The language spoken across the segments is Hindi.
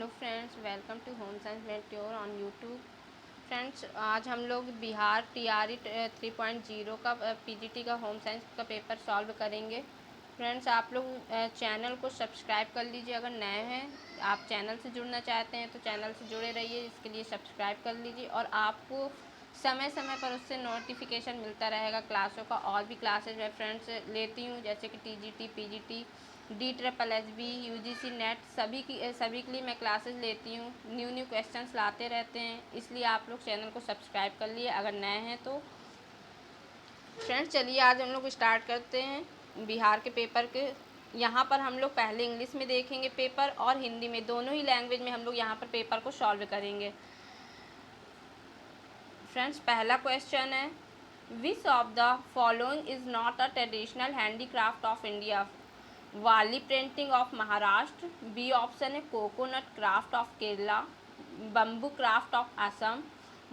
Hello friends, welcome to home science meteor on YouTube. Friends, आज हम लोग बिहार टीआरई 3.0 का पीजीटी का होम साइंस का पेपर सॉल्व करेंगे। फ्रेंड्स, आप लोग चैनल को सब्सक्राइब कर लीजिए। अगर नए हैं, आप चैनल से जुड़ना चाहते हैं तो चैनल से जुड़े रहिए। इसके लिए सब्सक्राइब कर लीजिए और आपको समय समय पर उससे नोटिफिकेशन मिलता रहेगा क्लासों का। और भी क्लासेज मैं फ्रेंड्स लेती हूँ, जैसे कि TGT, PGT, DSSB, UGC net, सभी के लिए मैं क्लासेस लेती हूँ। न्यू क्वेश्चंस लाते रहते हैं, इसलिए आप लोग चैनल को सब्सक्राइब कर लिए अगर नए हैं तो। फ्रेंड्स, चलिए आज हम लोग स्टार्ट करते हैं बिहार के पेपर के। यहाँ पर हम लोग पहले इंग्लिश में देखेंगे पेपर और हिंदी में, दोनों ही लैंग्वेज में हम लोग यहाँ पर पेपर को सॉल्व करेंगे। फ्रेंड्स, पहला क्वेश्चन है, which of the following is not a traditional handicraft of India? Warli painting of Maharashtra, B option है coconut craft of Kerala, bamboo craft of Assam,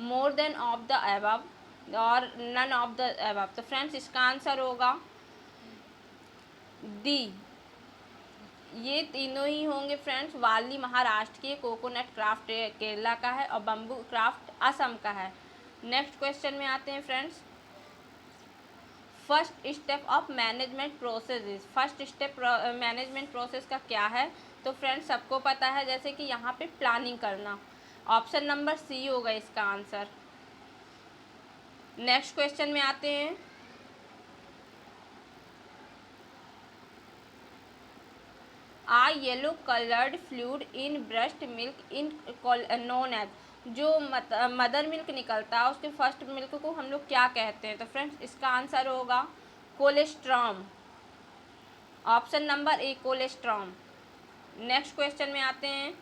more than of the above or none of the above. तो फ्रेंड्स, इसका आंसर होगा डी, ये तीनों ही होंगे। फ्रेंड्स, वाली महाराष्ट्र की, कोकोनट क्राफ्ट केरला का है और बम्बू क्राफ्ट असम का है। नेक्स्ट क्वेश्चन में आते हैं friends, first step of management process. First step management process का क्या है? तो फ्रेंड्स, सबको पता है जैसे कि यहाँ पे प्लानिंग करना। ऑप्शन नंबर सी होगा इसका आंसर। नेक्स्ट क्वेश्चन में आते हैं, a yellow coloured fluid in breast milk in known as, जो मदर मिल्क निकलता है उसके फर्स्ट मिल्क को हम लोग क्या कहते हैं? तो फ्रेंड्स, इसका आंसर होगा colostrum. Option number A, colostrum. Next question में आते हैं,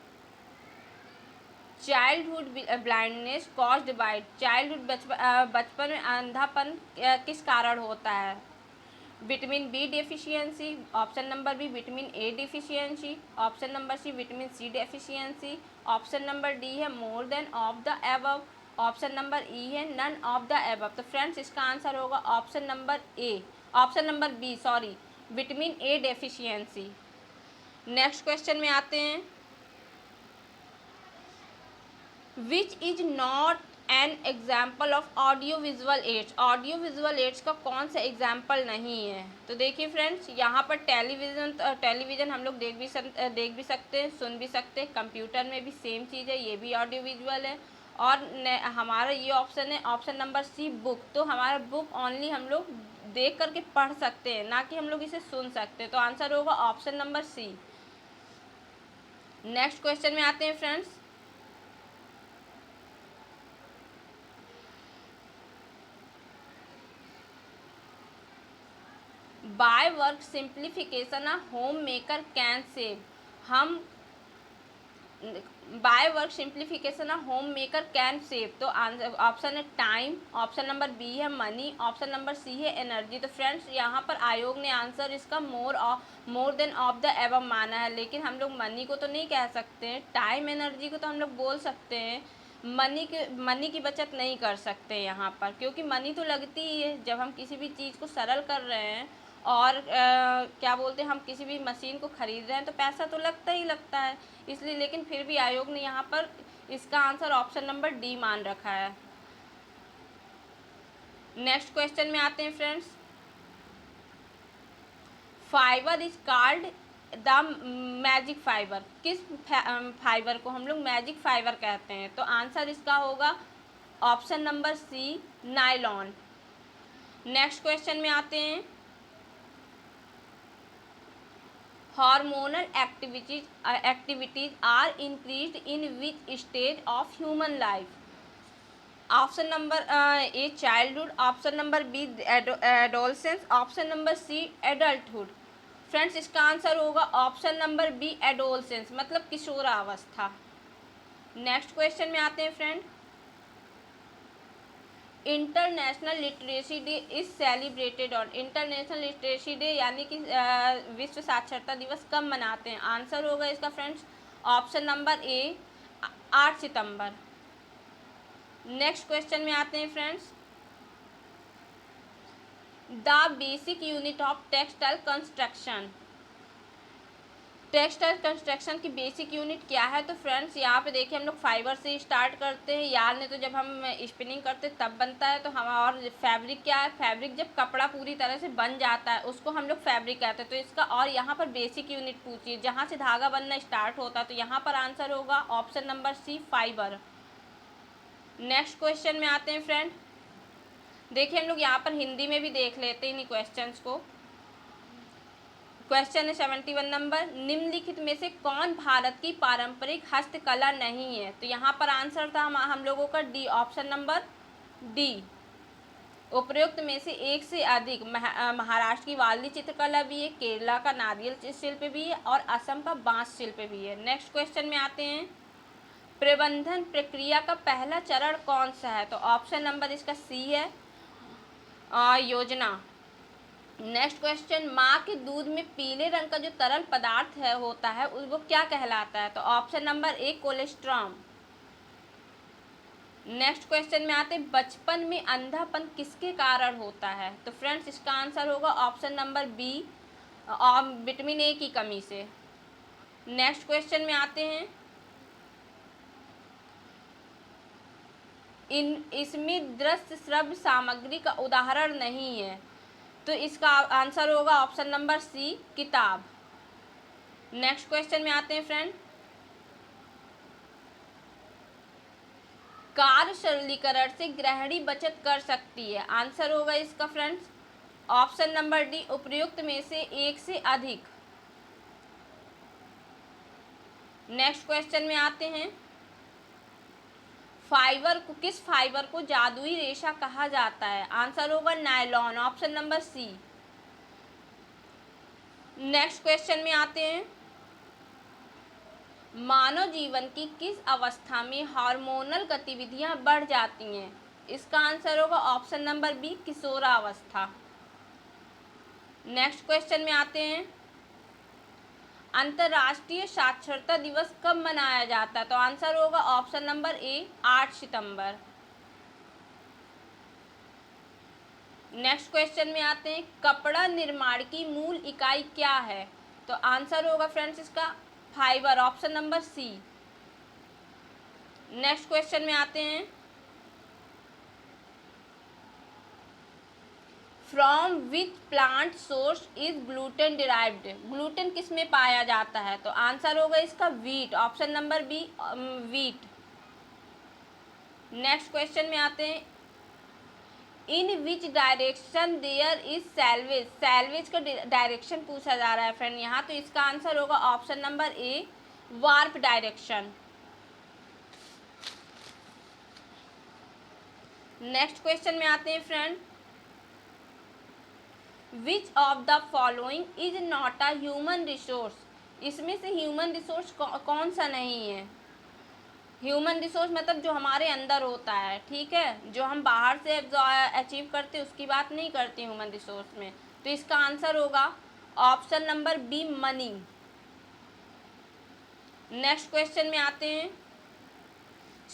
childhood blindness caused by, childhood बचपन में अंधापन किस कारण होता है? Vitamin B deficiency, option number B vitamin A deficiency, option number C vitamin C deficiency, option number D है more than of the above, option number E है नन ऑफ द एबव। तो फ्रेंड्स, इसका आंसर होगा option number A, option number B, sorry, vitamin A deficiency. Next question में आते हैं, which is not an example of audio visual aids. Audio visual aids का कौन सा एग्जाम्पल नहीं है? तो देखिए फ्रेंड्स, यहाँ पर टेलीविज़न हम लोग देख भी सकते हैं, सुन भी सकते हैं। कंप्यूटर में भी सेम चीज़ है, ये भी ऑडियो विजुअल है। और हमारा ये ऑप्शन है, ऑप्शन नंबर सी, बुक। तो हमारा बुक ओनली हम लोग देख करके पढ़ सकते हैं, ना कि हम लोग इसे सुन सकते हैं। तो आंसर होगा option number C. Next question में आते हैं friends, by work simplification a home maker can save. हम by work simplification a home maker can save. तो ऑप्शन है टाइम, ऑप्शन नंबर बी है मनी, ऑप्शन नंबर सी है एनर्जी। तो फ्रेंड्स, यहाँ पर आयोग ने आंसर इसका मोर देन ऑफ द एबव माना है, लेकिन हम लोग मनी को तो नहीं कह सकते हैं। टाइम, एनर्जी को तो हम लोग बोल सकते हैं। मनी की बचत नहीं कर सकते यहाँ पर, क्योंकि मनी तो लगती ही है जब हम किसी भी चीज़ को सरल कर रहे हैं। और क्या बोलते हैं, हम किसी भी मशीन को ख़रीद रहे हैं तो पैसा तो लगता ही लगता है, इसलिए। लेकिन फिर भी आयोग ने यहाँ पर इसका आंसर ऑप्शन नंबर डी मान रखा है। नेक्स्ट क्वेश्चन में आते हैं friends, fibre is called the magic fibre. किस फाइबर को हम लोग मैजिक फाइबर कहते हैं? तो आंसर इसका होगा option number C, nylon. Next question में आते हैं, hormonal activities are increased in which stage of human life? Option number A childhood, option number B adolescence, option number C adulthood. Friends, इसका आंसर होगा ऑप्शन नंबर बी, एडोलसेंस, मतलब किशोरावस्था। नेक्स्ट क्वेश्चन में आते हैं friend, international literacy day is celebrated on. International literacy day यानी कि विश्व साक्षरता दिवस कब मनाते हैं? आंसर होगा इसका फ्रेंड्स ऑप्शन नंबर ए, 8 सितंबर। नेक्स्ट क्वेश्चन में आते हैं friends, the basic unit of textile construction. Textile construction की बेसिक यूनिट क्या है? तो फ्रेंड्स यहाँ पे देखिए हम लोग फाइबर से स्टार्ट करते हैं, यार ने तो जब हम स्पिनिंग करते हैं तब बनता है। तो हम और फैब्रिक क्या है? फैब्रिक जब कपड़ा पूरी तरह से बन जाता है उसको हम लोग फैब्रिक कहते हैं। तो इसका और यहाँ पर बेसिक यूनिट पूछिए जहाँ से धागा बनना स्टार्ट होता है, तो यहाँ पर आंसर होगा option number C, fibre. Next question में आते हैं फ्रेंड। देखिए हम लोग यहाँ पर हिंदी में भी देख लेते हैं इन्हीं क्वेश्चंस को। क्वेश्चन है 71 नंबर, निम्नलिखित में से कौन भारत की पारंपरिक हस्तकला नहीं है? तो यहाँ पर आंसर था हम लोगों का डी, ऑप्शन नंबर डी। उपयुक्त में से एक से अधिक महाराष्ट्र की वाल्दी चित्रकला भी है, केरला का नारियल शिल्प भी है और असम का बांस शिल्प भी है। नेक्स्ट क्वेश्चन में आते हैं, प्रबंधन प्रक्रिया का पहला चरण कौन सा है? तो ऑप्शन नंबर इसका सी है, योजना। नेक्स्ट क्वेश्चन, माँ के दूध में पीले रंग का जो तरल पदार्थ है होता है वो क्या कहलाता है? तो option number A, colostrum. Next question में आते हैं, बचपन में अंधापन किसके कारण होता है? तो फ्रेंड्स इसका आंसर होगा option number B, vitamin A की कमी से। नेक्स्ट क्वेश्चन में आते हैं, इसमें दृश्य श्रव्य सामग्री का उदाहरण नहीं है। तो इसका आंसर होगा ऑप्शन नंबर सी, किताब। नेक्स्ट क्वेश्चन में आते हैं फ्रेंड, कार्य सरलीकरण से गृहिणी बचत कर सकती है। आंसर होगा इसका फ्रेंड्स ऑप्शन नंबर डी, उपयुक्त में से एक से अधिक। नेक्स्ट क्वेश्चन में आते हैं, किस फाइबर को जादुई रेशा कहा जाता है? आंसर होगा nylon, option number C. Next question में आते हैं, मानव जीवन की किस अवस्था में हार्मोनल गतिविधियां बढ़ जाती हैं? इसका आंसर होगा ऑप्शन नंबर बी, किशोरावस्था। नेक्स्ट क्वेश्चन में आते हैं, अंतर्राष्ट्रीय साक्षरता दिवस कब मनाया जाता है? तो आंसर होगा ऑप्शन नंबर ए, 8 सितंबर। नेक्स्ट क्वेश्चन में आते हैं, कपड़ा निर्माण की मूल इकाई क्या है? तो आंसर होगा फ्रेंड्स इसका fibre, option number C. Next question में आते हैं, from which plant source is gluten derived? Gluten किस में पाया जाता है? तो आंसर होगा इसका wheat, option number B, wheat. Next question में आते हैं, in which direction there is salvage? Salvage का डायरेक्शन पूछा जा रहा है फ्रेंड यहाँ, तो इसका आंसर होगा ऑप्शन नंबर ए, वार्प डायरेक्शन। नेक्स्ट क्वेश्चन में आते हैं friend, which of the following is not a human resource? इसमें से ह्यूमन रिसोर्स कौन सा नहीं है? ह्यूमन रिसोर्स मतलब जो हमारे अंदर होता है, ठीक है, जो हम बाहर से अचीव करते हैं उसकी बात नहीं करते ह्यूमन रिसोर्स में। तो इसका आंसर होगा option number B, money. Next question में आते हैं,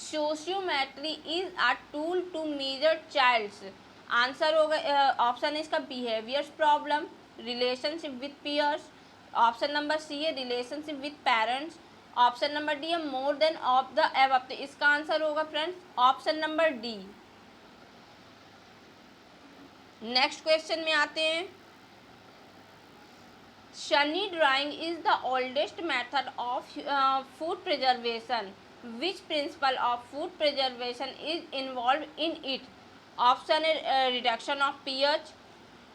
sociometry is a tool to measure child's? Answer होगा ऑप्शन इसका behaviours problem, relationship with peers, option number C है relationship with parents, option number D है more than of the above. तो इसका आंसर होगा friends option number D. Next question में आते हैं, sun drying is the oldest method of food preservation, which principle of food preservation is involve in it? Option है reduction of pH,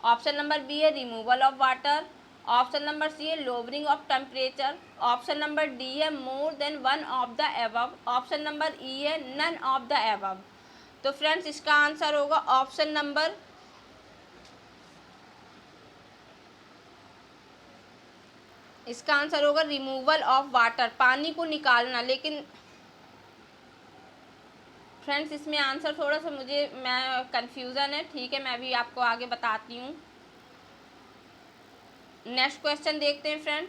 option number B है removal of water, option number C है lowering of temperature, option number D है more than one of the above, option number E है नन ऑफ द एबव। तो फ्रेंड्स इसका आंसर होगा ऑप्शन नंबर इसका आंसर होगा रिमूवल ऑफ वाटर, पानी को निकालना। लेकिन फ्रेंड्स इसमें आंसर थोड़ा सा मैं कंफ्यूजन है, ठीक है, मैं भी आपको आगे बताती हूँ। नेक्स्ट क्वेश्चन देखते हैं फ्रेंड,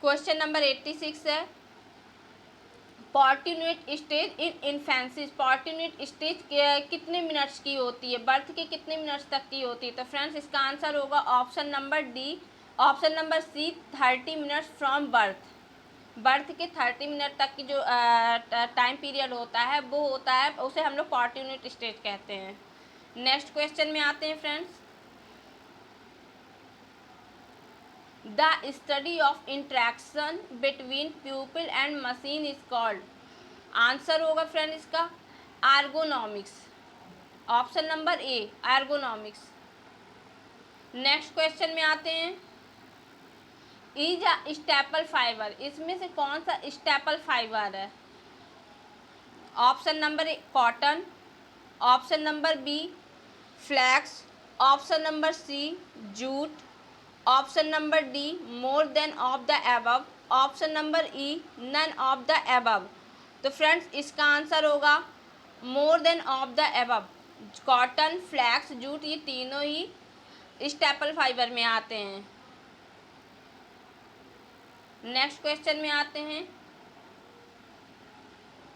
क्वेश्चन नंबर 86 है, पॉर्टिनेट स्टेज इन इन्फेंसी, पॉर्टिनेट स्टेज कितने मिनट्स की होती है, बर्थ के कितने मिनट्स तक की होती है? तो फ्रेंड्स इसका आंसर होगा option number D, option number C 30 minutes from birth. Birth के 30 मिनट तक की जो टाइम पीरियड होता है वो होता है, उसे हम लोग पॉर्टिनेट स्टेज कहते हैं। नेक्स्ट क्वेश्चन में आते हैं friends. The study of interaction between people and machine is called, answer होगा फ्रेंड इसका एर्गोनॉमिक्स, ऑप्शन नंबर ए एर्गोनॉमिक्स। नेक्स्ट क्वेश्चन में आते हैं। इज अ स्टेपल फाइबर, इसमें से कौन सा स्टेपल फाइबर है? Option number A cotton, option number B flax, option number C jute, option number D more than of the above, option number E none of the above. तो फ्रेंड्स इसका आंसर होगा more than of the above. Cotton, flax, jute ये तीनों ही स्टेपल फाइबर में आते हैं। नेक्स्ट क्वेश्चन में आते हैं।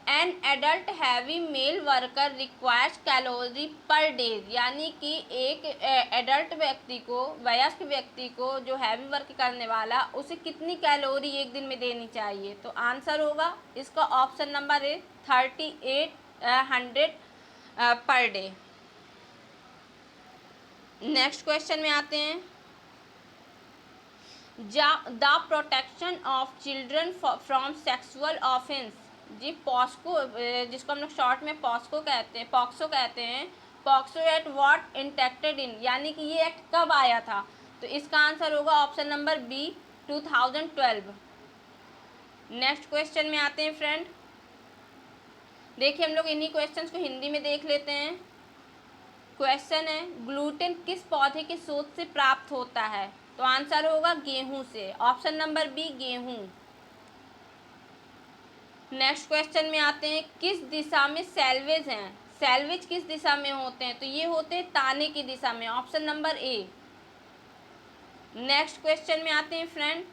An adult heavy male worker requires calorie per day, यानी कि एक एडल्ट व्यक्ति को, वयस्क व्यक्ति को जो हैवी वर्क करने वाला, उसे कितनी कैलोरी एक दिन में देनी चाहिए? तो आंसर होगा इसका ऑप्शन नंबर ए 3800 पर डे। नेक्स्ट क्वेश्चन में आते हैं। The protection of children from sexual offence, जी पॉस्को, जिसको हम लोग शॉर्ट में पॉस्को कहते हैं, पॉक्सो कहते हैं, पॉक्सो एक्ट व्हाट इंटेक्टेड इन, यानी कि ये एक्ट कब आया था? तो इसका आंसर होगा option number B 2012। Next question में आते हैं फ्रेंड। देखिए हम लोग इन्हीं क्वेश्चंस को हिंदी में देख लेते हैं। क्वेश्चन है ग्लूटेन किस पौधे के शोध से प्राप्त होता है? तो आंसर होगा गेहूं से, ऑप्शन नंबर बी गेहूं। नेक्स्ट क्वेश्चन में आते हैं। किस दिशा में सैल्वेज हैं? सैल्वेज किस दिशा में होते हैं? तो ये होते हैं ताने की दिशा में, option number A. Next question में आते हैं फ्रेंड।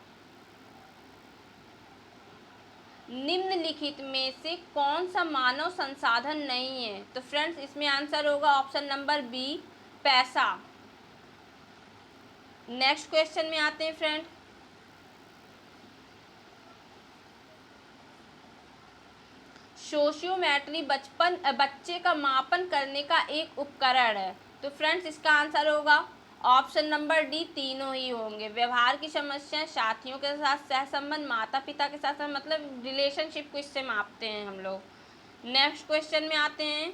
निम्नलिखित में से कौन सा मानव संसाधन नहीं है? तो फ्रेंड्स इसमें आंसर होगा ऑप्शन नंबर बी पैसा। नेक्स्ट क्वेश्चन में आते हैं फ्रेंड। सोशियोमेट्री बच्चे का मापन करने का एक उपकरण है। तो फ्रेंड्स इसका आंसर होगा ऑप्शन नंबर डी तीनों ही होंगे। व्यवहार की समस्याएं, साथियों के साथ सहसंबंध, माता पिता के साथ, मतलब रिलेशनशिप को इससे मापते हैं हम लोग। नेक्स्ट क्वेश्चन में आते हैं।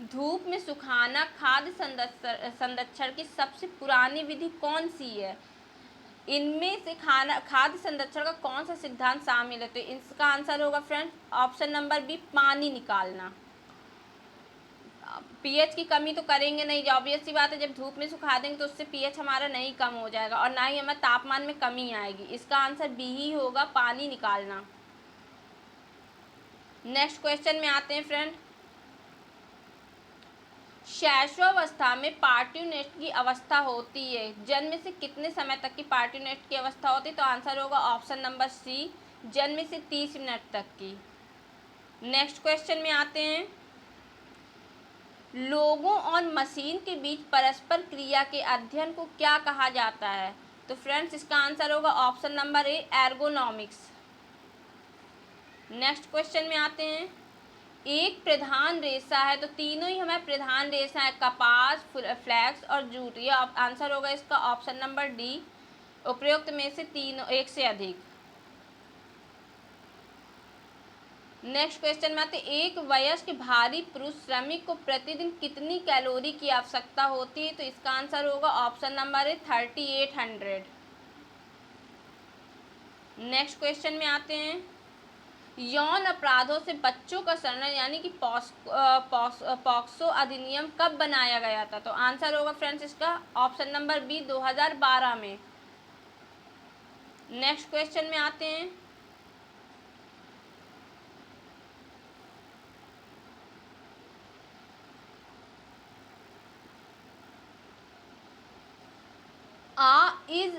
धूप में सुखाना खाद्य संरक्षण की सबसे पुरानी विधि कौन सी है? इनमें से खाद्य संरक्षण का कौन सा सिद्धांत शामिल है? तो इसका आंसर होगा फ्रेंड ऑप्शन नंबर बी पानी निकालना। पीएच की कमी तो करेंगे नहीं, ऑब्वियस सी बात है, जब धूप में सुखा देंगे तो उससे पीएच हमारा नहीं कम हो जाएगा और ना ही हमें तापमान में कमी आएगी। इसका आंसर बी ही होगा, पानी निकालना। नेक्स्ट क्वेश्चन में आते हैं फ्रेंड। शैशवावस्था में पार्ट्यूनेट की अवस्था होती है, जन्म से कितने समय तक की पार्ट्यूनेट की अवस्था होती है? तो आंसर होगा ऑप्शन नंबर सी जन्म से 30 मिनट तक की। नेक्स्ट क्वेश्चन में आते हैं। लोगों और मशीन के बीच परस्पर क्रिया के अध्ययन को क्या कहा जाता है? तो फ्रेंड्स इसका आंसर होगा ऑप्शन नंबर ए एर्गोनॉमिक्स। नेक्स्ट क्वेश्चन में आते हैं। एक प्रधान रेशा है, तो तीनों ही हमारे प्रधान रेशा है, कपास, फ्लैक्स और जूट। ये आंसर होगा इसका ऑप्शन नंबर डी उपयुक्त में से तीनों, एक से अधिक। नेक्स्ट क्वेश्चन में आते। एक वयस्क भारी पुरुष श्रमिक को प्रतिदिन कितनी कैलोरी की आवश्यकता होती है? तो इसका आंसर होगा ऑप्शन नंबर है 3800। नेक्स्ट क्वेश्चन में आते हैं। यौन अपराधों से बच्चों का संरक्षण यानी कि पॉक्सो अधिनियम कब बनाया गया था? तो आंसर होगा फ्रेंड्स इसका ऑप्शन नंबर बी 2012 में। नेक्स्ट क्वेश्चन में आते हैं। Is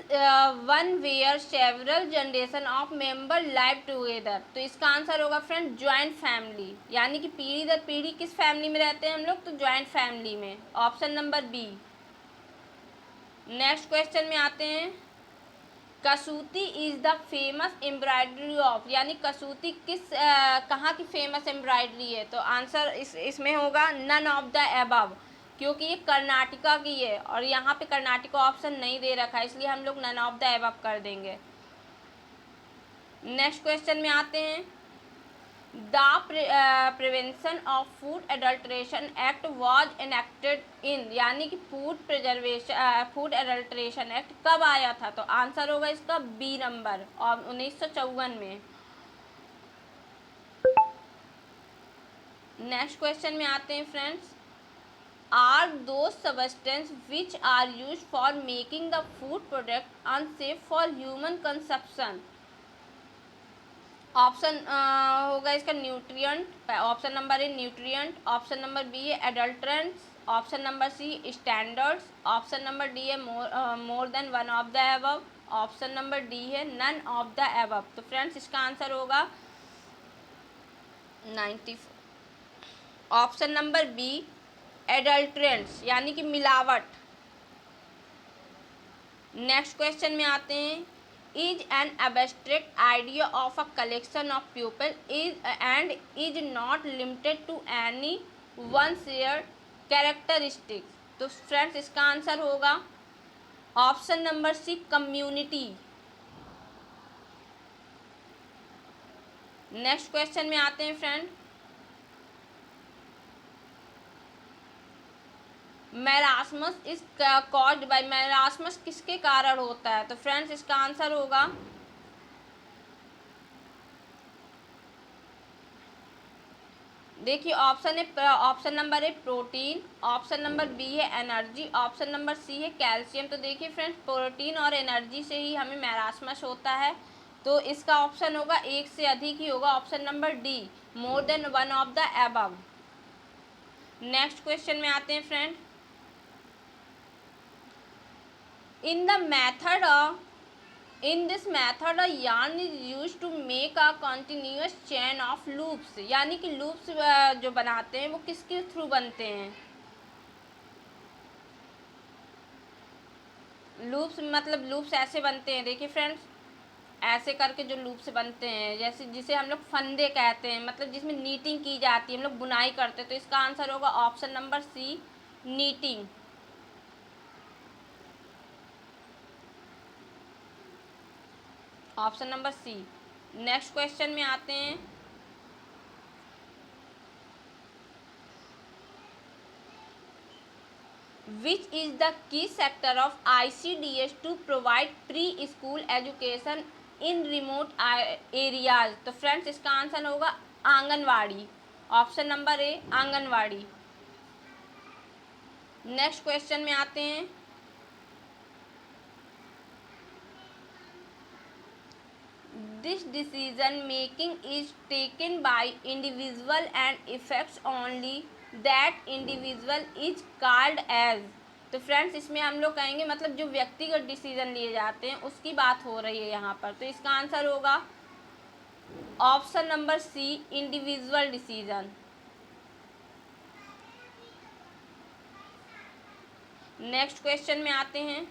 one where several generation of member live together. तो इसका आंसर होगा फ्रेंड ज्वाइंट फैमिली, यानी कि पीढ़ी दर पीढ़ी किस फैमिली में रहते हैं हम लोग, तो ज्वाइंट फैमिली में, option number B. Next question में आते हैं, Kasuti is the famous embroidery of, यानी कसूती किस कहाँ की फेमस एम्ब्रॉयडरी है, तो आंसर इसमें होगा नन ऑफ द अबव, क्योंकि ये कर्नाटका की है और यहाँ पे कर्नाटका ऑप्शन नहीं दे रखा है, इसलिए हम लोग नन ऑफ द अबव कर देंगे। नेक्स्ट क्वेश्चन में आते हैं, the prevention of food adulteration act was enacted इन, यानी कि फूड एडल्ट्रेशन एक्ट कब आया था, तो आंसर होगा इसका बी नंबर, और 1954 में। नेक्स्ट क्वेश्चन में आते हैं friends, are the substance which are use for making the food product unsafe for human consumption, option होगा इसका nutrient, option number A nutrient, option number B है adulterants, option number C standards, option number D है more than one of the above, option number D है नन ऑफ द अबव। तो फ्रेंड्स इसका आंसर होगा 94, ऑप्शन नंबर बी एडल्ट्रेंट्स, यानी कि मिलावट। नेक्स्ट क्वेश्चन में आते हैं, is an abstract idea of a collection of people is not limited to any one shared characteristic। तो फ्रेंड्स इसका आंसर होगा option number C community. Next question में आते हैं friend, marasmus is caused by, marasmus किसके कारण होता है, तो फ्रेंड्स इसका आंसर होगा देखिए ऑप्शन है, ऑप्शन नंबर है प्रोटीन, ऑप्शन नंबर बी है एनर्जी, ऑप्शन नंबर सी है कैल्शियम। तो देखिए फ्रेंड्स प्रोटीन और एनर्जी से ही हमें मैरास्मस होता है, तो इसका ऑप्शन होगा एक से अधिक ही होगा, option number D more than one of the above. Next question में आते हैं friend, in this method a yarn is used to make a continuous chain of loops, यानी कि loops जो बनाते हैं वो किसके थ्रू बनते हैं, लूप्स मतलब लूप्स ऐसे बनते हैं, देखिए फ्रेंड्स ऐसे करके जो लूप्स बनते हैं, जैसे जिसे हम लोग फंदे कहते हैं, मतलब जिसमें नीटिंग की जाती है, हम लोग बुनाई करते हैं, तो इसका आंसर होगा option number C knitting. Option number C. Next question में आते हैं, which is the key sector of ICDS to provide pre school education in remote areas, तो फ्रेंड्स इसका आंसर होगा anganwadi, option number A anganwadi. Next question में आते हैं, this decision making is taken by individual and affects only that individual is called as, तो फ्रेंड्स इसमें हम लोग कहेंगे मतलब जो व्यक्तिगत डिसीजन लिए जाते हैं उसकी बात हो रही है यहाँ पर, तो इसका आंसर होगा option number C individual decision. Next question में आते हैं,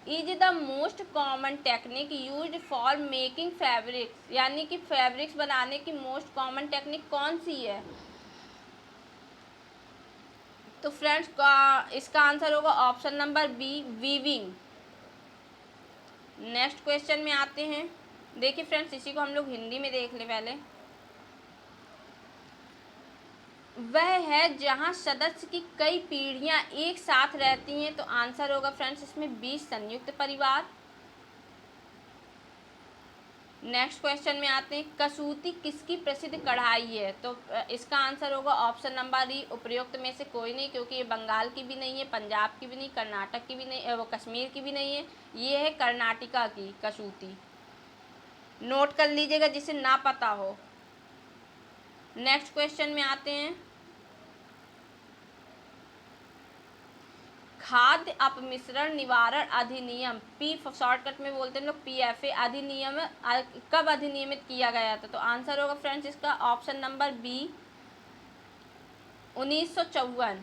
is the most common technique use for making fabrics, यानी कि फैब्रिक्स बनाने की मोस्ट कॉमन टेक्निक कौन सी है, तो फ्रेंड्स इसका आंसर होगा option number B weaving. Next question में आते हैं, देखिए फ्रेंड्स इसी को हम लोग हिंदी में देख ले पहले, वह है जहां सदस्य की कई पीढ़ियां एक साथ रहती हैं, तो आंसर होगा फ्रेंड्स इसमें 20 संयुक्त परिवार। नेक्स्ट क्वेश्चन में आते हैं, कसूती किसकी प्रसिद्ध कढ़ाई है, तो इसका आंसर होगा ऑप्शन नंबर ई उपरोक्त में से कोई नहीं, क्योंकि ये बंगाल की भी नहीं है, पंजाब की भी नहीं, कर्नाटक की भी नहीं, वो कश्मीर की भी नहीं है, ये है कर्नाटका की कसूती, नोट कर लीजिएगा जिसे ना पता हो। नेक्स्ट क्वेश्चन में आते हैं, खाद्य अपमिश्रण निवारण अधिनियम, पी शॉर्टकट में बोलते हैं लोग, PFA अधिनियम कब अधिनियमित किया गया था? तो आंसर होगा फ्रेंड्स इसका option number B 1954।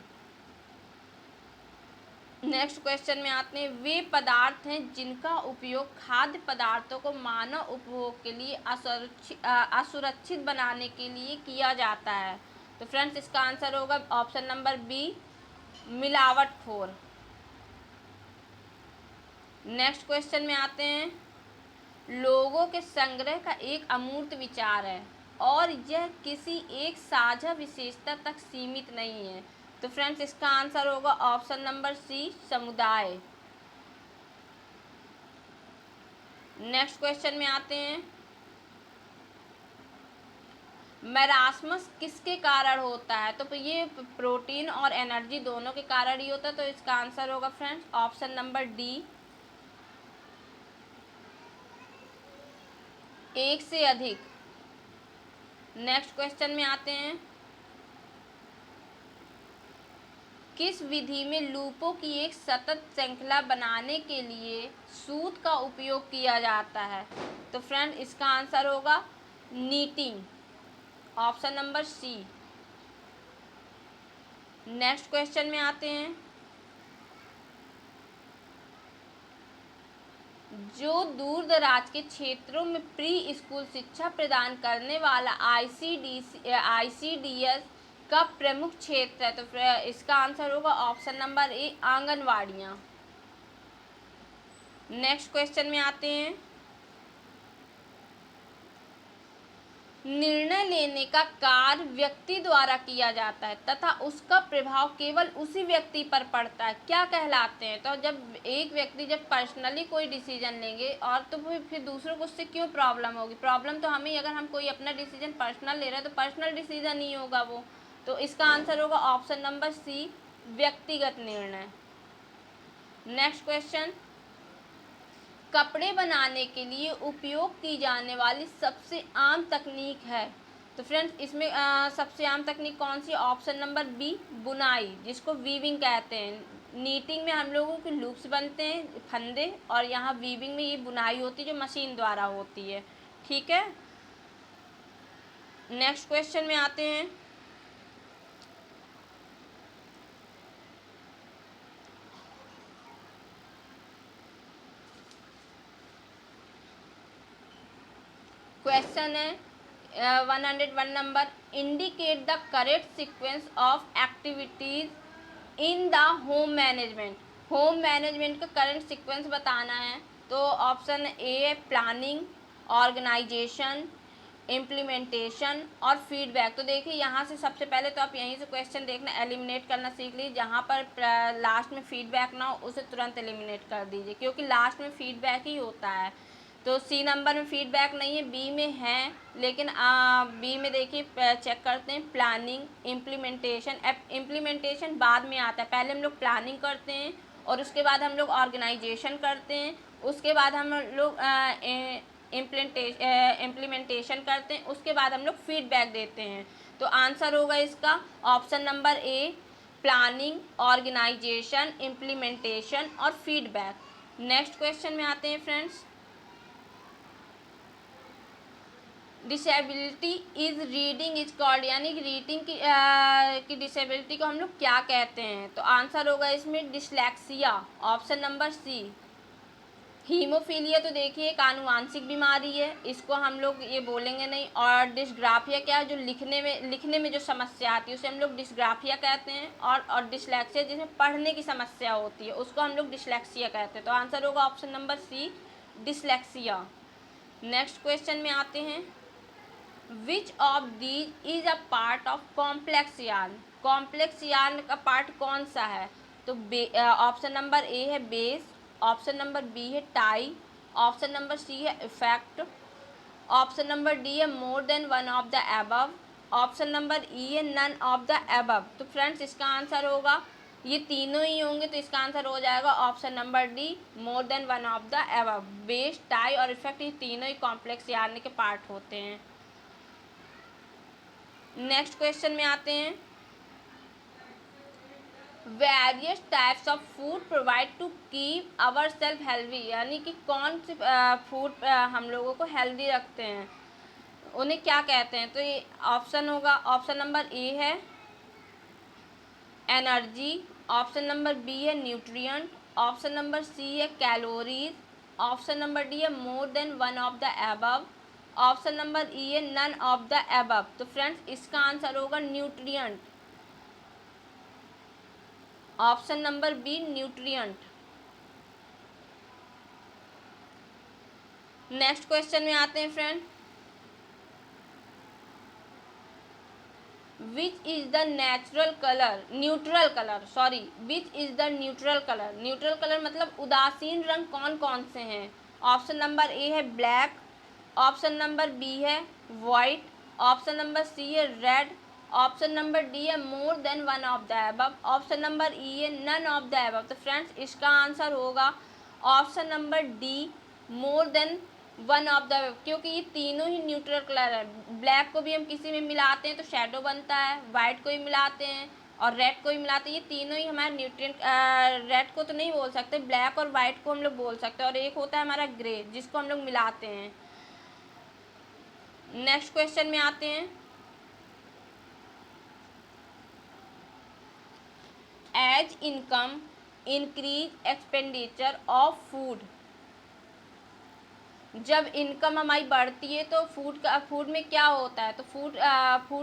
Next question में आते हैं, वे पदार्थ हैं जिनका उपयोग खाद्य पदार्थों को मानव उपभोग के लिए असुरक्षित बनाने के लिए किया जाता है। तो फ्रेंड्स इसका आंसर होगा ऑप्शन नंबर बी मिलावटखोर। नेक्स्ट क्वेश्चन में आते हैं, लोगों के संग्रह का एक अमूर्त विचार है और यह किसी एक साझा विशेषता तक सीमित नहीं है। तो फ्रेंड्स इसका आंसर होगा ऑप्शन नंबर सी समुदाय। नेक्स्ट क्वेश्चन में आते हैं, मैरास्मस किसके कारण होता है? तो ये प्रोटीन और एनर्जी दोनों के कारण ही होता है। तो इसका आंसर होगा फ्रेंड्स ऑप्शन नंबर डी एक से अधिक। नेक्स्ट क्वेश्चन में आते हैं, किस विधि में लूपों की एक सतत श्रृंखला बनाने के लिए सूत का उपयोग किया जाता है? तो फ्रेंड इसका आंसर होगा knitting, option number C. Next question में आते हैं, जो दूर दराज के क्षेत्रों में प्री स्कूल शिक्षा प्रदान करने वाला ICDS का प्रमुख क्षेत्र है? तो इसका आंसर होगा ऑप्शन नंबर ए आंगनवाड़ियाँ। नेक्स्ट क्वेश्चन में आते हैं, निर्णय लेने का कार्य व्यक्ति द्वारा किया जाता है तथा उसका प्रभाव केवल उसी व्यक्ति पर पड़ता है, क्या कहलाते हैं? तो जब एक व्यक्ति जब पर्सनली कोई डिसीजन लेंगे और तो फिर दूसरों को उससे क्यों प्रॉब्लम होगी? प्रॉब्लम तो हमें, अगर हम कोई अपना डिसीजन पर्सनल ले रहे हैं तो पर्सनल डिसीजन ही होगा वो। तो इसका आंसर होगा ऑप्शन नंबर सी व्यक्तिगत निर्णय। नेक्स्ट क्वेश्चन, कपड़े बनाने के लिए उपयोग की जाने वाली सबसे आम तकनीक है? तो फ्रेंड्स इसमें सबसे आम तकनीक कौन सी? ऑप्शन नंबर बी बुनाई, जिसको वीविंग कहते हैं। नीटिंग में हम लोगों के लूप्स बनते हैं, फंदे, और यहाँ वीविंग में ये बुनाई होती है जो मशीन द्वारा होती है। ठीक है, नेक्स्ट क्वेश्चन में आते हैं, क्वेश्चन है 101 number, indicate the correct sequence of activities in the home management. Home management का करंट सीक्वेंस बताना है। तो ऑप्शन ए है प्लानिंग, ऑर्गेनाइजेशन, इम्प्लीमेंटेशन और फीडबैक। तो देखिए यहाँ से सबसे पहले तो आप यहीं से क्वेश्चन देखना, एलिमिनेट करना सीख लीजिए। जहाँ पर लास्ट में फीडबैक ना हो उसे तुरंत एलिमिनेट कर दीजिए, क्योंकि लास्ट में फीडबैक ही होता है। तो सी नंबर में फीडबैक नहीं है, बी में है, लेकिन बी में देखिए चेक करते हैं, प्लानिंग, इम्प्लीमेंटेशन। इम्प्लीमेंटेशन बाद में आता है, पहले हम लोग प्लानिंग करते हैं और उसके बाद हम लोग ऑर्गेनाइजेशन करते हैं, उसके बाद हम लोग इम्प्लीमेंटेशन करते हैं, उसके बाद हम लोग फीडबैक देते हैं। तो आंसर होगा इसका option number A planning, organisation, implementation और फीडबैक। नेक्स्ट क्वेश्चन में आते हैं friends, disability is reading is called, यानी कि रीडिंग की डिसेबिलिटी को हम लोग क्या कहते हैं? तो आंसर होगा इसमें dyslexia, option number C. Haemophilia तो देखिए एक आनुवांशिक बीमारी है, इसको हम लोग ये बोलेंगे नहीं। और डिस्ग्राफिया क्या है? जो लिखने में जो समस्या आती है उसे हम लोग डिस्ग्राफिया कहते हैं। और डिसलेक्सिया जिसमें पढ़ने की समस्या होती है उसको हम लोग डिसलेक्सिया कहते हैं। तो आंसर होगा option number C dyslexia. Next question में आते हैं, which of these is a part of complex yarn. Complex yarn का पार्ट कौन सा है? तो ऑप्शन नंबर ए है बेस, ऑप्शन नंबर बी है टाई, ऑप्शन नंबर सी है इफेक्ट, ऑप्शन नंबर डी है more than one of the above, option number E है नन ऑफ द एबव। तो फ्रेंड्स इसका आंसर होगा, ये तीनों ही होंगे, तो इसका आंसर हो जाएगा option number D more than one of the above. Base, tie और इफेक्ट ये तीनों ही कॉम्प्लेक्स यार्न के पार्ट होते हैं। नेक्स्ट क्वेश्चन में आते हैं, various types of food provide to keep our self healthy, यानी कि कौन से फूड हम लोगों को हेल्दी रखते हैं, उन्हें क्या कहते हैं। तो ये ऑप्शन होगा, ऑप्शन नंबर ए है एनर्जी, ऑप्शन नंबर बी है न्यूट्रिएंट, ऑप्शन नंबर सी है कैलोरीज, ऑप्शन नंबर डी है more than one of the above, option number E है नन ऑफ द एबव। तो फ्रेंड्स इसका आंसर होगा nutrient, option number B nutrient. Next question में आते हैं friend, which is the natural colour neutral colour sorry which is the neutral colour, neutral colour मतलब उदासीन रंग कौन कौन से हैं। ऑप्शन नंबर ए है ब्लैक, ऑप्शन नंबर बी है वाइट, ऑप्शन नंबर सी है रेड, ऑप्शन नंबर डी है more than one of the above, option number E है नन ऑफ द एबव। तो फ्रेंड्स इसका आंसर होगा option number D more than one of the, क्योंकि ये तीनों ही न्यूट्रल कलर है। ब्लैक को भी हम किसी में मिलाते हैं तो शेडो बनता है, वाइट को भी मिलाते हैं और रेड को भी मिलाते हैं, ये तीनों ही हमारे न्यूट्रिएंट। रेड को तो नहीं बोल सकते, ब्लैक और वाइट को हम लोग बोल सकते हैं, और एक होता है हमारा ग्रे जिसको हम लोग मिलाते हैं। नेक्स्ट क्वेश्चन में आते हैं, as income increase expenditure of food, जब इनकम हमारी बढ़ती है तो फूड में क्या होता है, तो फूड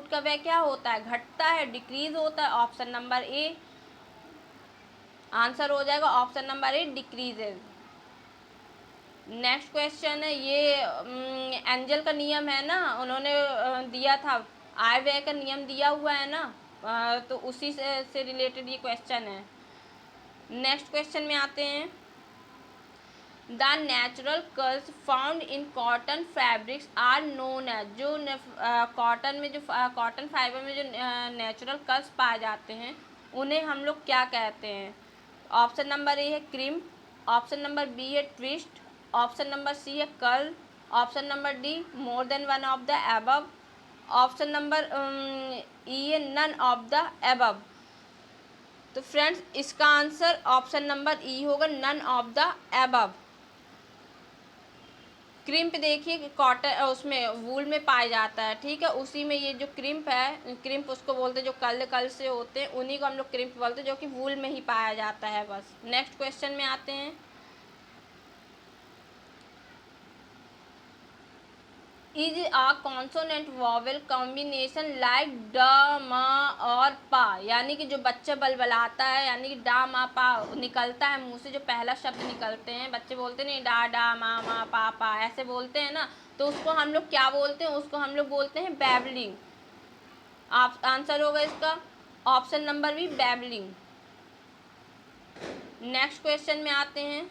का व्यय क्या होता है, घटता है, डिक्रीज होता है। ऑप्शन नंबर ए आंसर हो जाएगा, ऑप्शन नंबर ए डिक्रीजेज। नेक्स्ट क्वेश्चन है, ये एंजल का नियम है ना, उन्होंने दिया था, आय व्यय का नियम दिया हुआ है ना, तो उसी से रिलेटेड ये क्वेश्चन है। नेक्स्ट क्वेश्चन में आते हैं, the natural curls found in cotton fabrics are known as, जो कॉटन में जो कॉटन फाइबर में जो नेचुरल कल्स पाए जाते हैं उन्हें हम लोग क्या कहते हैं। ऑप्शन नंबर ए है क्रीम, ऑप्शन नंबर बी है ट्विस्ट, ऑप्शन नंबर सी है curl, option number D more than one of the above, option number E है नन ऑफ द एबव। तो फ्रेंड्स इसका आंसर ऑप्शन नंबर ई होगा, none of the above. Crimp देखिए कि कॉटन उसमें वूल में पाया जाता है, ठीक है, उसी में ये जो क्रिम्प है, क्रिम्प उसको बोलते हैं जो कल से होते हैं, उन्हीं को हम लोग क्रिम्प बोलते हैं, जो कि वूल में ही पाया जाता है बस। नेक्स्ट क्वेश्चन में आते हैं, is a consonant vowel combination like ड म और पा, यानी कि जो बच्चा बलबलाता है, यानी कि डा मा पा निकलता है मुंह से, जो पहला शब्द निकलते हैं, बच्चे बोलते नहीं डा डा मा पा ऐसे बोलते हैं ना, तो उसको हम लोग क्या बोलते हैं, उसको हम लोग बोलते हैं बैबलिंग। आप आंसर होगा इसका option number B babbling. Next question में आते हैं,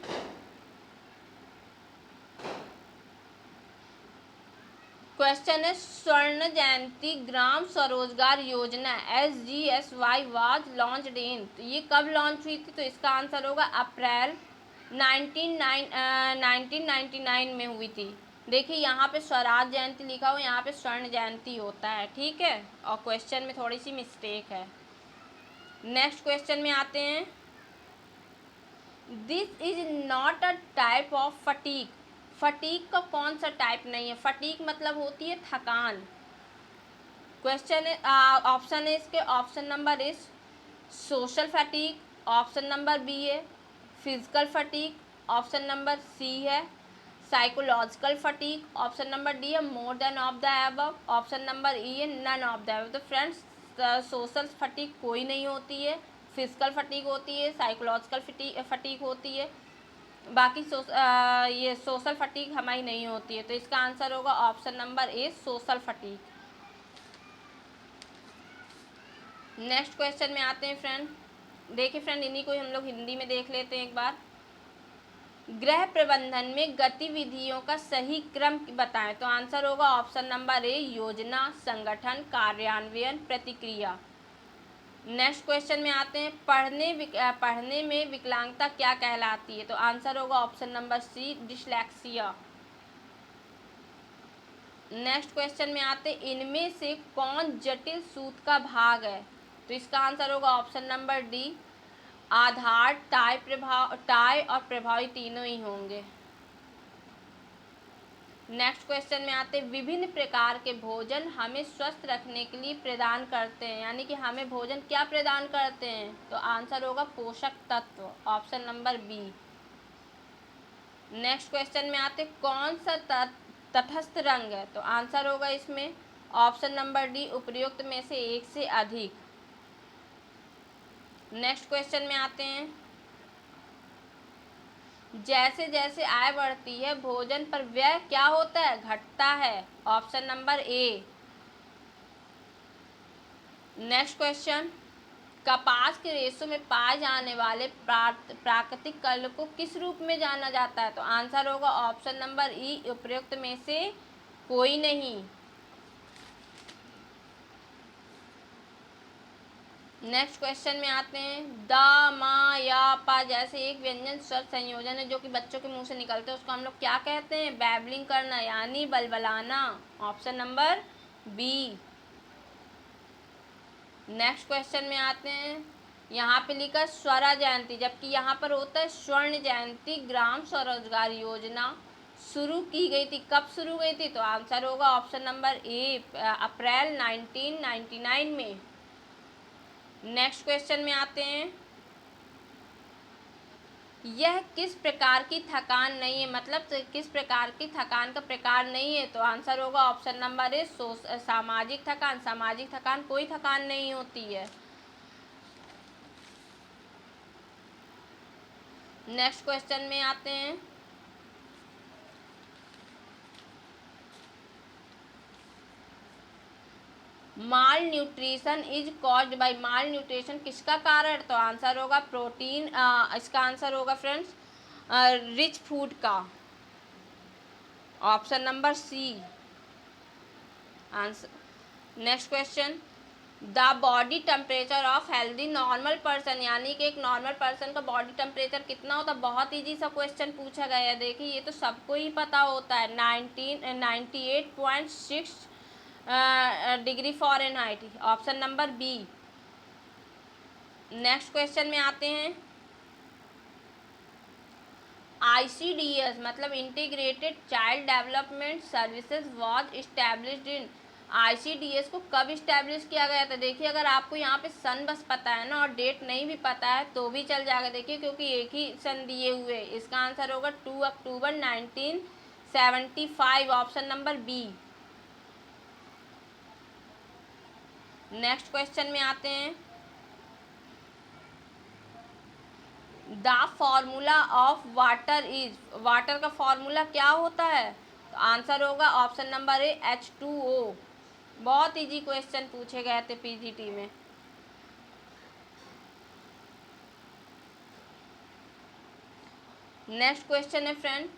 क्वेश्चन है स्वर्ण जयंती ग्राम स्वरोजगार योजना SGSY वाज लॉन्च्ड इन, तो ये कब लॉन्च हुई थी, तो इसका आंसर होगा अप्रैल 1999 में हुई थी। देखिए यहाँ पे स्वराज जयंती लिखा हुआ, यहाँ पे स्वर्ण जयंती होता है, ठीक है, और क्वेश्चन में थोड़ी सी मिस्टेक है। नेक्स्ट क्वेश्चन में आते हैं, this is not a type of fatigue, fatigue का कौन सा टाइप नहीं है, फटीक मतलब होती है थकान। क्वेश्चन है, ऑप्शन है इसके, option number is social fatigue, option number B है physical fatigue, option number C है psychological fatigue, option number D है more than of the above, option number E है नन ऑफ द एबव। तो फ्रेंड्स सोशल फटीक कोई नहीं होती है, फिजिकल फटीक होती है, साइकोलॉजिकल फटीक होती है, बाकी ये सोशल फटीक हमारी नहीं होती है। तो इसका आंसर होगा ऑप्शन नंबर ए सोशल फटीक। नेक्स्ट क्वेश्चन में आते हैं फ्रेंड, देखिए फ्रेंड इन्हीं को हम लोग हिंदी में देख लेते हैं एक बार। गृह प्रबंधन में गतिविधियों का सही क्रम बताएं, तो आंसर होगा ऑप्शन नंबर ए योजना, संगठन, कार्यान्वयन, प्रतिक्रिया। नेक्स्ट क्वेश्चन में आते हैं, पढ़ने में विकलांगता क्या कहलाती है, तो आंसर होगा option number C dyslexia. Next question में आते हैं, इनमें से कौन जटिल सूत्र का भाग है, तो इसका आंसर होगा ऑप्शन नंबर डी आधार, टाई और प्रभावी तीनों ही होंगे। नेक्स्ट क्वेश्चन में आते हैं, विभिन्न प्रकार के भोजन हमें स्वस्थ रखने के लिए प्रदान करते हैं, यानी कि हमें भोजन क्या प्रदान करते हैं, तो आंसर होगा पोषक तत्व, option number B. Next question में आते हैं, कौन सा तटस्थ रंग है, तो आंसर होगा इसमें ऑप्शन नंबर डी, उपर्युक्त में से एक से अधिक। नेक्स्ट क्वेश्चन में आते हैं, जैसे जैसे आय बढ़ती है भोजन पर व्यय क्या होता है, घटता है, option number A. Next question, कपास के रेशों में पाए जाने वाले प्राकृतिक कल को किस रूप में जाना जाता है, तो आंसर होगा ऑप्शन नंबर ई, उपयुक्त में से कोई नहीं। नेक्स्ट क्वेश्चन में आते हैं, द, मा या पा जैसे एक व्यंजन स्वर संयोजन है जो कि बच्चों के मुंह से निकलते हैं, उसको हम लोग क्या कहते हैं, बैबलिंग करना, यानी बलबलाना, option number B. Next question में आते हैं, यहाँ पे लिखा स्वरा जयंती, जबकि यहाँ पर होता है स्वर्ण जयंती ग्राम स्वरोजगार योजना शुरू की गई थी, कब शुरू गई थी, तो आंसर होगा ऑप्शन नंबर ए, अप्रैल 1999 में। नेक्स्ट क्वेश्चन में आते हैं, यह किस प्रकार की थकान नहीं है, मतलब किस प्रकार की थकान का प्रकार नहीं है, तो आंसर होगा ऑप्शन नंबर ए, सामाजिक थकान। सामाजिक थकान कोई थकान नहीं होती है। नेक्स्ट क्वेश्चन में आते हैं, malnutrition is caused by, malnutrition किसका कारण, तो आंसर होगा प्रोटीन, इसका आंसर होगा फ्रेंड्स रिच फूड का, option number C answer. Next question, the body temperature of healthy normal person, यानी कि एक नॉर्मल पर्सन का बॉडी टेम्परेचर कितना होता है, बहुत ईजी सा क्वेश्चन पूछा गया है, देखिए ये तो सबको ही पता होता है, 98.6 degree Fahrenheit, option number B. Next question में आते हैं, ICDS मतलब integrated child development services was established in, ICDS को कब इस्टेब्लिश किया गया था, देखिए अगर आपको यहाँ पे सन बस पता है ना और डेट नहीं भी पता है तो भी चल जाएगा, देखिए क्योंकि एक ही सन दिए हुए, इसका आंसर होगा 2 अक्टूबर 1975, option number B. Next question में आते हैं, the formula of water is, water का फॉर्मूला क्या होता है, तो आंसर होगा ऑप्शन नंबर ए, H2O। बहुत इजी क्वेश्चन पूछे गए थे PGT में। नेक्स्ट क्वेश्चन है friend,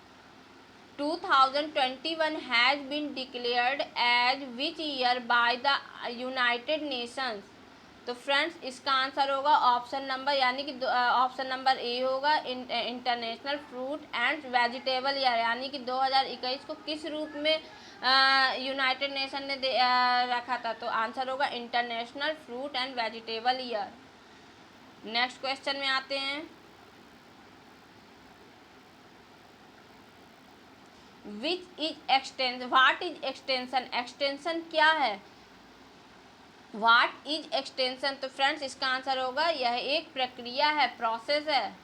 2021 has been declared as which year by the United Nations, तो फ्रेंड्स इसका आंसर होगा ऑप्शन नंबर, यानी कि ऑप्शन नंबर ए होगा, international fruit and vegetable year, यानी कि 2021 को किस रूप में यूनाइटेड नेशन ने रखा था, तो आंसर होगा international fruit and vegetable year. Next question में आते हैं, which is extension, what is extension, extension क्या है, व्हाट इज एक्सटेंशन, तो फ्रेंड्स इसका आंसर होगा यह एक प्रक्रिया है, प्रोसेस है,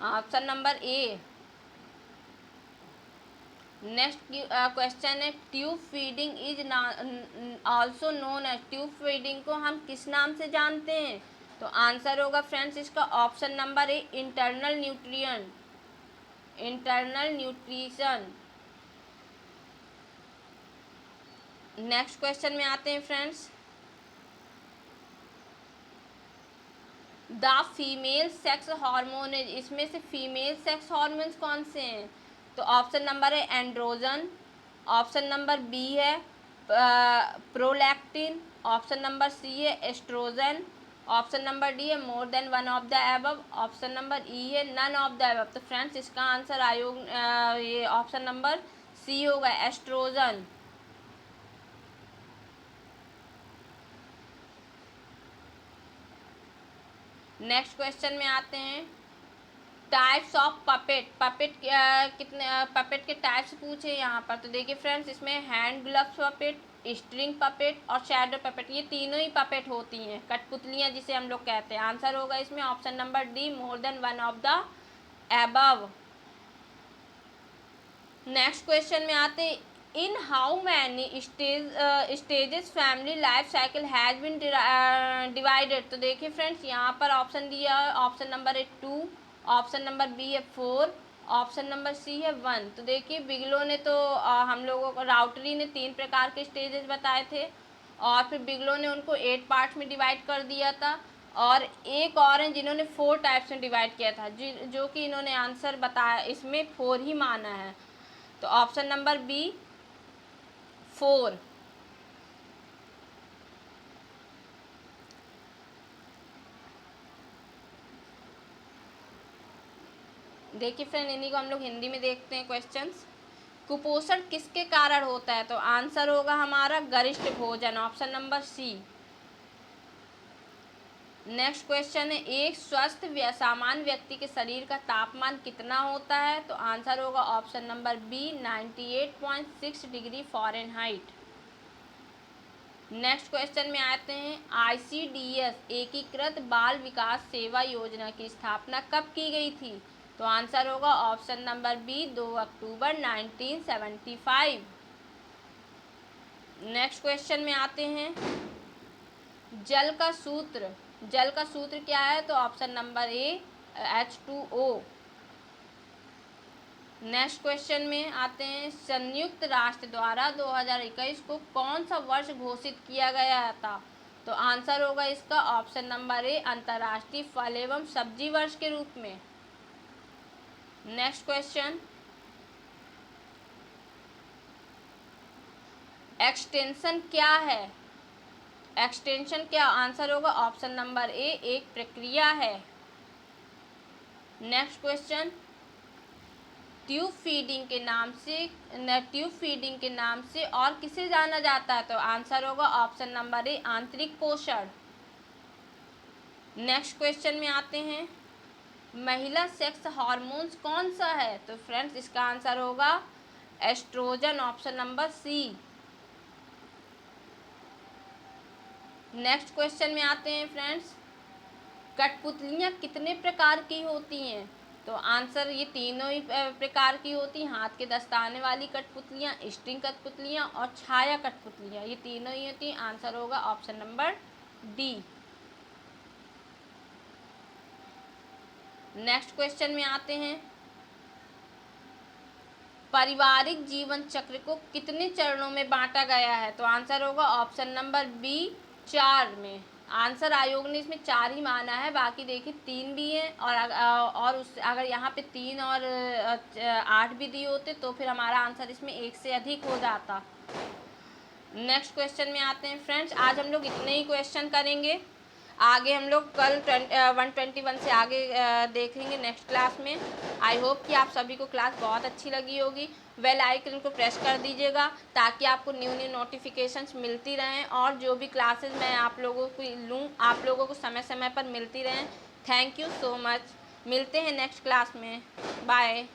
option number A. Next question है, tube feeding is also known as, tube feeding को हम किस नाम से जानते हैं, तो आंसर होगा फ्रेंड्स इसका ऑप्शन नंबर ए, internal nutrient, internal nutrition. Next question में आते हैं friends, the female sex hormone, इसमें से फीमेल सेक्स हार्मोन्स कौन से हैं, तो ऑप्शन नंबर है एंड्रोजन, ऑप्शन नंबर बी है प्रोलैक्टिन, ऑप्शन नंबर सी है एस्ट्रोजन, ऑप्शन नंबर डी है more than one of the above, option number E है नन ऑफ द एबव, तो फ्रेंड्स इसका आंसर ये ऑप्शन नंबर सी होगा, एस्ट्रोजन। नेक्स्ट क्वेश्चन में आते हैं, टाइप्स ऑफ पपेट। पपेट कितने पपेट के टाइप्स पूछे यहाँ पर। तो देखिए फ्रेंड्स, इसमें hand gloves puppet, string puppet और शैडो पपेट, ये तीनों ही पपेट होती हैं, कठपुतलियाँ जिसे हम लोग कहते हैं। आंसर होगा इसमें option number D, more than one of the above. Next question में आते हैं, in how many stages family life cycle has been divided. तो देखिए फ्रेंड्स, यहाँ पर ऑप्शन दिया है, ऑप्शन नंबर है 2, ऑप्शन नंबर बी है 4, ऑप्शन नंबर सी है 1। तो देखिए बिगलो ने तो हम लोगों को, राउटरी ने 3 प्रकार के स्टेजेस बताए थे और फिर बिगलो ने उनको 8 पार्ट्स में डिवाइड कर दिया था, और एक और हैं जिन्होंने 4 टाइप्स में डिवाइड किया था, जो कि इन्होंने आंसर बताया इसमें 4 ही माना है। तो ऑप्शन नंबर बी 4। देखिए फ्रेंड, इन्हीं को हम लोग हिंदी में देखते हैं क्वेश्चंस। कुपोषण किसके कारण होता है? तो आंसर होगा हमारा गरिष्ठ भोजन, option number C. Next question है, एक स्वस्थ सामान्य व्यक्ति के शरीर का तापमान कितना होता है? तो आंसर होगा option number B, 98.6 degree Fahrenheit. Next question में आते हैं, ICDS एकीकृत बाल विकास सेवा योजना की स्थापना कब की गई थी? तो आंसर होगा ऑप्शन नंबर बी, 2 अक्टूबर 1975। नेक्स्ट क्वेश्चन में आते हैं, जल का सूत्र। जल का सूत्र क्या है? तो ऑप्शन नंबर ए, H2O। नेक्स्ट क्वेश्चन में आते हैं, संयुक्त राष्ट्र द्वारा 2021 को कौन सा वर्ष घोषित किया गया था? तो आंसर होगा इसका ऑप्शन नंबर ए, अंतर्राष्ट्रीय फल एवं सब्जी वर्ष के रूप में। नेक्स्ट क्वेश्चन, एक्सटेंशन क्या है? एक्सटेंशन क्या? आंसर होगा ऑप्शन नंबर ए, एक प्रक्रिया है। नेक्स्ट क्वेश्चन, ट्यूब फीडिंग के नाम से और किसे जाना जाता है? तो आंसर होगा ऑप्शन नंबर ए, आंतरिक पोषण। नेक्स्ट क्वेश्चन में आते हैं, महिला सेक्स हार्मोन्स कौन सा है? तो फ्रेंड्स, इसका आंसर होगा oestrogen, option number C. Next question में आते हैं फ्रेंड्स, कठपुतलियाँ कितने प्रकार की होती हैं? तो आंसर ये तीनों ही प्रकार की होती हैं, हाथ के दस्ताने वाली कठपुतलियाँ, स्ट्रिंग कठपुतलियाँ और छाया कठपुतलियाँ, ये तीनों ही होती हैं। आंसर होगा option number D. Next question में आते हैं, पारिवारिक जीवन चक्र को कितने चरणों में बांटा गया है? तो आंसर होगा ऑप्शन नंबर बी, 4 में। आंसर आयोग ने इसमें 4 ही माना है, बाकी देखिए 3 भी हैं, और उस अगर यहाँ पे 3 और 8 भी दिए होते तो फिर हमारा आंसर इसमें 1 से अधिक हो जाता। नेक्स्ट क्वेश्चन में आते हैं फ्रेंड्स, आज हम लोग इतने ही क्वेश्चन करेंगे, आगे हम लोग कल 121 से आगे देखेंगे नेक्स्ट क्लास में। आई होप कि आप सभी को क्लास बहुत अच्छी लगी होगी। बेल आइकन को प्रेस कर दीजिएगा ताकि आपको न्यू नोटिफिकेशंस मिलती रहें, और जो भी क्लासेस मैं आप लोगों को लूँ आप लोगों को समय समय पर मिलती रहें। Thank you so much. मिलते हैं नेक्स्ट क्लास में। बाय।